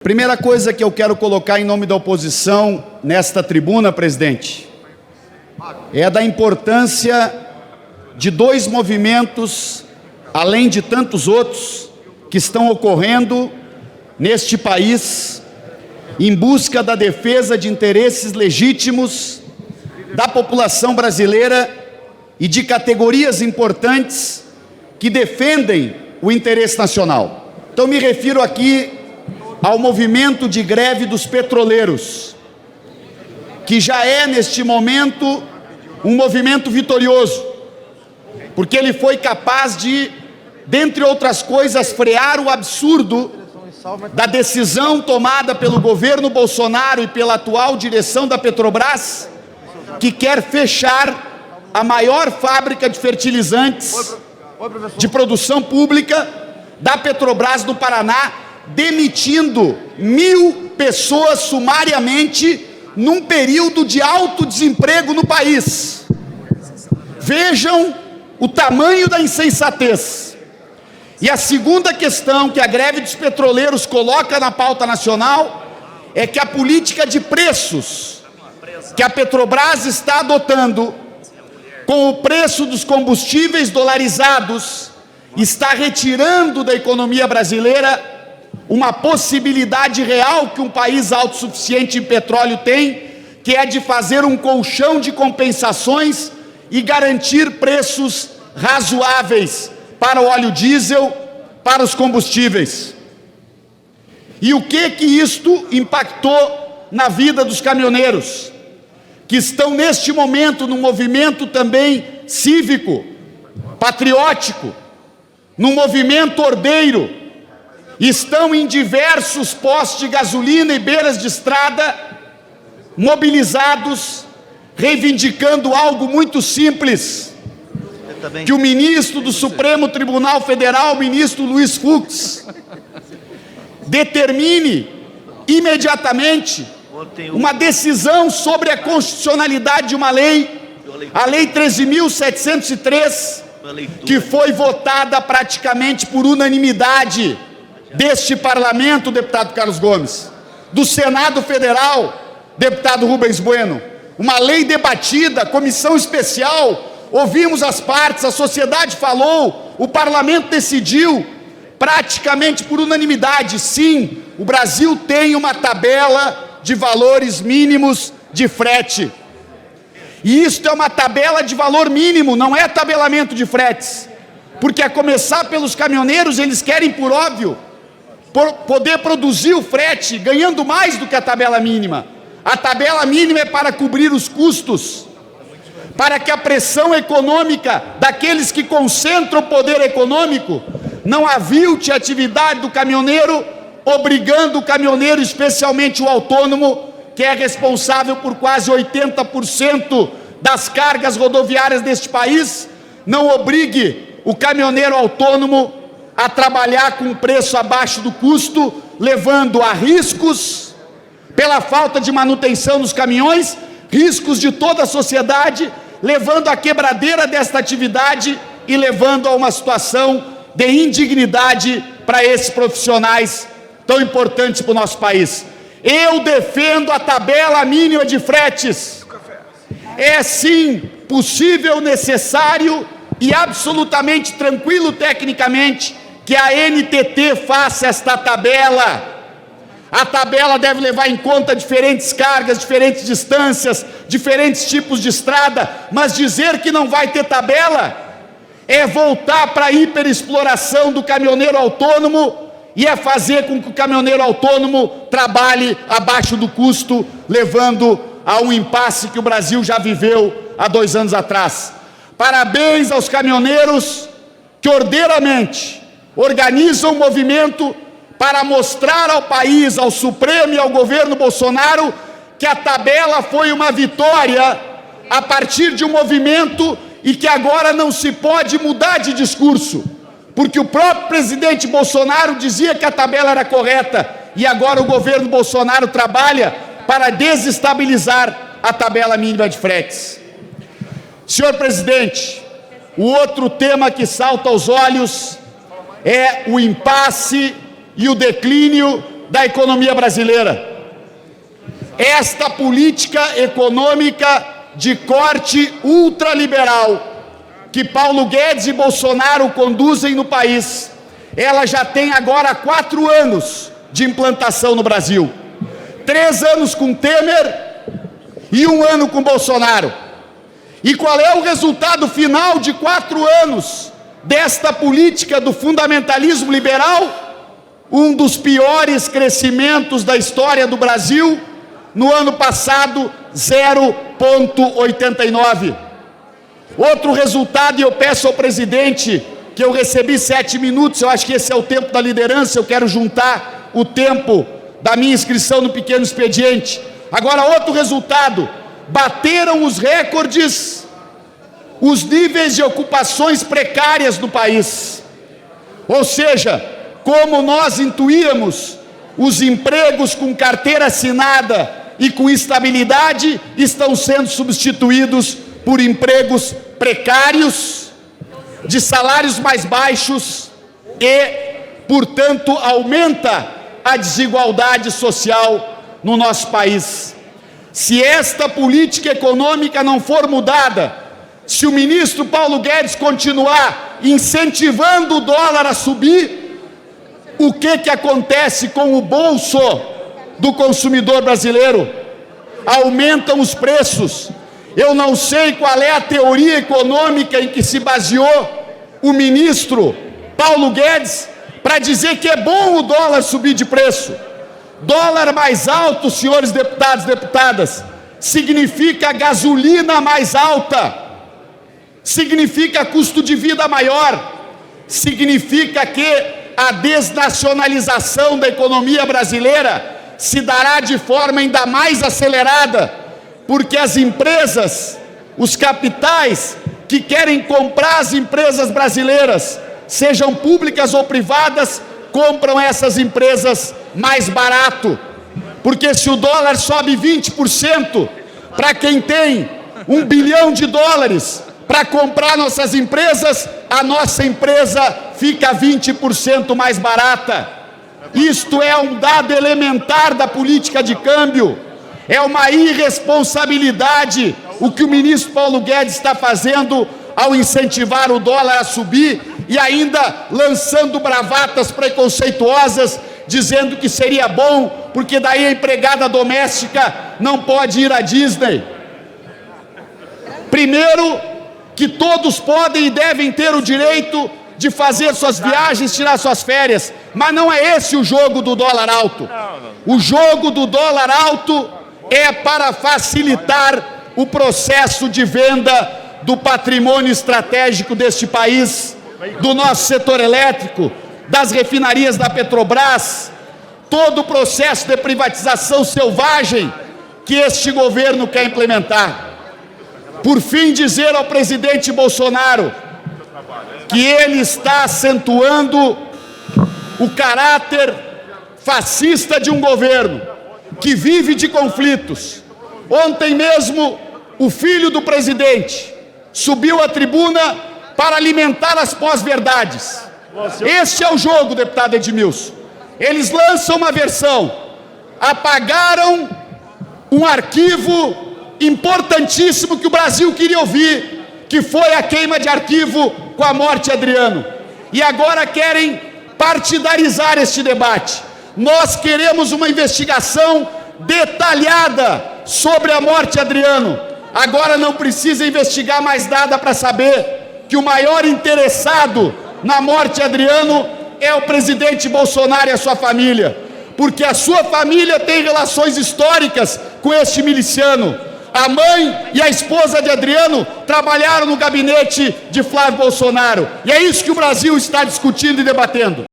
Primeira coisa que eu quero colocar em nome da oposição nesta tribuna, presidente, é da importância de dois movimentos, além de tantos outros, que estão ocorrendo neste país, em busca da defesa de interesses legítimos da população brasileira e de categorias importantes que defendem o interesse nacional. Então me refiro aqui ao movimento de greve dos petroleiros, que já é neste momento um movimento vitorioso, porque ele foi capaz de, dentre outras coisas, frear o absurdo da decisão tomada pelo governo Bolsonaro e pela atual direção da Petrobras, que quer fechar a maior fábrica de fertilizantes de produção pública da Petrobras no Paraná, demitindo 1.000 pessoas sumariamente num período de alto desemprego no país. Vejam o tamanho da insensatez. E a segunda questão que a greve dos petroleiros coloca na pauta nacional é que a política de preços que a Petrobras está adotando, com o preço dos combustíveis dolarizados, está retirando da economia brasileira uma possibilidade real que um país autossuficiente em petróleo tem, que é de fazer um colchão de compensações e garantir preços razoáveis para o óleo diesel, para os combustíveis. E o que isto impactou na vida dos caminhoneiros, que estão neste momento num movimento também cívico, patriótico, num movimento ordeiro, estão em diversos postos de gasolina e beiras de estrada, mobilizados, reivindicando algo muito simples, que o ministro do Supremo Tribunal Federal, o ministro Luiz Fux, determine imediatamente uma decisão sobre a constitucionalidade de uma lei, a Lei 13.703, que foi votada praticamente por unanimidade deste parlamento, deputado Carlos Gomes, do Senado Federal, deputado Rubens Bueno, uma lei debatida, comissão especial, ouvimos as partes, a sociedade falou, o parlamento decidiu, praticamente por unanimidade. Sim, o Brasil tem uma tabela de valores mínimos de frete, e isto é uma tabela de valor mínimo, não é tabelamento de fretes, porque a começar pelos caminhoneiros, eles querem, por óbvio, poder produzir o frete ganhando mais do que a tabela mínima. A tabela mínima é para cobrir os custos, para que a pressão econômica daqueles que concentram o poder econômico não avilte a atividade do caminhoneiro, obrigando o caminhoneiro, especialmente o autônomo, que é responsável por quase 80% das cargas rodoviárias deste país, não obrigue o caminhoneiro autônomo a trabalhar com preço abaixo do custo, levando a riscos pela falta de manutenção dos caminhões, riscos de toda a sociedade, levando à quebradeira desta atividade e levando a uma situação de indignidade para esses profissionais tão importantes para o nosso país. Eu defendo a tabela mínima de fretes. É sim possível, necessário e absolutamente tranquilo tecnicamente que a NTT faça esta tabela. A tabela deve levar em conta diferentes cargas, diferentes distâncias, diferentes tipos de estrada, mas dizer que não vai ter tabela é voltar para a hiperexploração do caminhoneiro autônomo e é fazer com que o caminhoneiro autônomo trabalhe abaixo do custo, levando a um impasse que o Brasil já viveu há 2 anos atrás. Parabéns aos caminhoneiros que ordeiramente organizam um movimento para mostrar ao país, ao Supremo e ao governo Bolsonaro que a tabela foi uma vitória a partir de um movimento e que agora não se pode mudar de discurso, porque o próprio presidente Bolsonaro dizia que a tabela era correta e agora o governo Bolsonaro trabalha para desestabilizar a tabela mínima de fretes. Senhor presidente, o outro tema que salta aos olhos é o impasse e o declínio da economia brasileira. Esta política econômica de corte ultraliberal que Paulo Guedes e Bolsonaro conduzem no país, ela já tem agora 4 anos de implantação no Brasil. 3 anos com Temer e 1 ano com Bolsonaro. E qual é o resultado final de 4 anos desta política do fundamentalismo liberal? Um dos piores crescimentos da história do Brasil. No ano passado, 0,89. Outro resultado, e eu peço ao presidente, que eu recebi 7 minutos, eu acho que esse é o tempo da liderança, eu quero juntar o tempo da minha inscrição no pequeno expediente. Agora, outro resultado, bateram os recordes, os níveis de ocupações precárias no país. Ou seja, como nós intuíamos, os empregos com carteira assinada e com estabilidade estão sendo substituídos por empregos precários, de salários mais baixos e, portanto, aumenta a desigualdade social no nosso país. Se esta política econômica não for mudada, se o ministro Paulo Guedes continuar incentivando o dólar a subir, o que acontece com o bolso do consumidor brasileiro? Aumentam os preços. Eu não sei qual é a teoria econômica em que se baseou o ministro Paulo Guedes para dizer que é bom o dólar subir de preço. Dólar mais alto, senhores deputados e deputadas, significa gasolina mais alta, significa custo de vida maior, significa que a desnacionalização da economia brasileira se dará de forma ainda mais acelerada, porque as empresas, os capitais que querem comprar as empresas brasileiras, sejam públicas ou privadas, compram essas empresas mais barato, porque se o dólar sobe 20%, para quem tem $1 bilhão para comprar nossas empresas, a nossa empresa fica 20% mais barata. Isto é um dado elementar da política de câmbio, é uma irresponsabilidade o que o ministro Paulo Guedes está fazendo ao incentivar o dólar a subir e ainda lançando bravatas preconceituosas, dizendo que seria bom, porque daí a empregada doméstica não pode ir à Disney. Primeiro, que todos podem e devem ter o direito de fazer suas viagens, tirar suas férias, mas não é esse o jogo do dólar alto. O jogo do dólar alto é para facilitar o processo de venda do patrimônio estratégico deste país, do nosso setor elétrico, das refinarias da Petrobras, todo o processo de privatização selvagem que este governo quer implementar. Por fim, dizer ao presidente Bolsonaro que ele está acentuando o caráter fascista de um governo que vive de conflitos. Ontem mesmo, o filho do presidente subiu à tribuna para alimentar as pós-verdades. Este é o jogo, deputado Edmilson. Eles lançam uma versão, apagaram um arquivo importantíssimo que o Brasil queria ouvir, que foi a queima de arquivo com a morte de Adriano. E agora querem partidarizar este debate. Nós queremos uma investigação detalhada sobre a morte de Adriano. Agora não precisa investigar mais nada para saber que o maior interessado na morte de Adriano é o presidente Bolsonaro e a sua família, porque a sua família tem relações históricas com este miliciano. A mãe e a esposa de Adriano trabalharam no gabinete de Flávio Bolsonaro. E é isso que o Brasil está discutindo e debatendo.